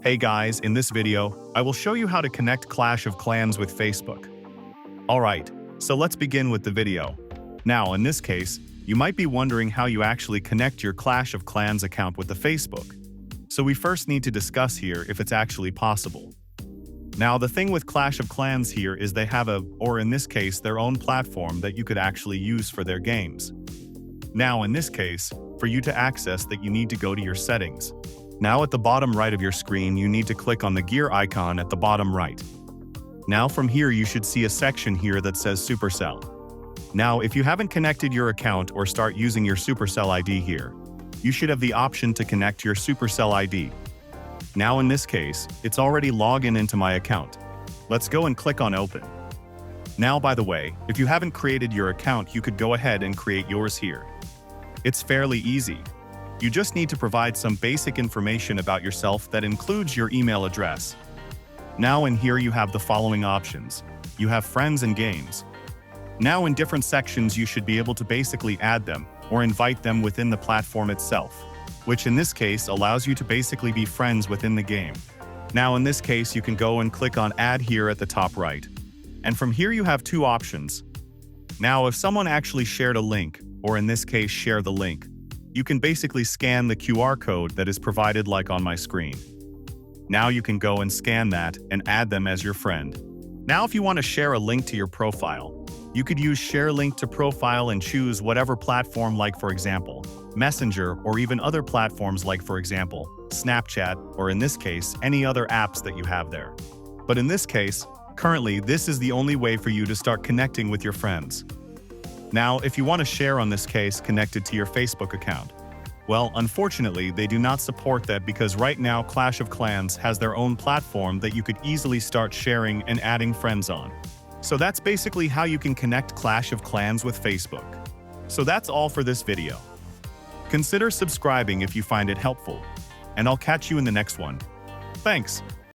Hey guys, in this video, I will show you how to connect Clash of Clans with Facebook. Alright, so let's begin with the video. Now, in this case, you might be wondering how you actually connect your Clash of Clans account with the Facebook. So we first need to discuss here if it's actually possible. Now, the thing with Clash of Clans here is they have or in this case, their own platform that you could actually use for their games. Now, in this case, for you to access that you need to go to your settings. Now at the bottom right of your screen, you need to click on the gear icon at the bottom right. Now from here you should see a section here that says Supercell. Now if you haven't connected your account or start using your Supercell ID here, you should have the option to connect your Supercell ID. Now in this case, it's already logged into my account. Let's go and click on Open. Now by the way, if you haven't created your account, you could go ahead and create yours here. It's fairly easy. You just need to provide some basic information about yourself that includes your email address. Now in here you have the following options. You have friends and games. Now in different sections you should be able to basically add them or invite them within the platform itself, which in this case allows you to basically be friends within the game. Now in this case you can go and click on Add here at the top right. And from here you have two options. Now if someone actually shared a link, or in this case share the link, you can basically scan the QR code that is provided like on my screen. Now you can go and scan that and add them as your friend. Now if you want to share a link to your profile, you could use share link to profile and choose whatever platform like for example, Messenger or even other platforms like for example, Snapchat or in this case, any other apps that you have there. But in this case, currently this is the only way for you to start connecting with your friends. Now, if you want to share on this case connected to your Facebook account, well, unfortunately, they do not support that because right now Clash of Clans has their own platform that you could easily start sharing and adding friends on. So that's basically how you can connect Clash of Clans with Facebook. So that's all for this video. Consider subscribing if you find it helpful, and I'll catch you in the next one. Thanks.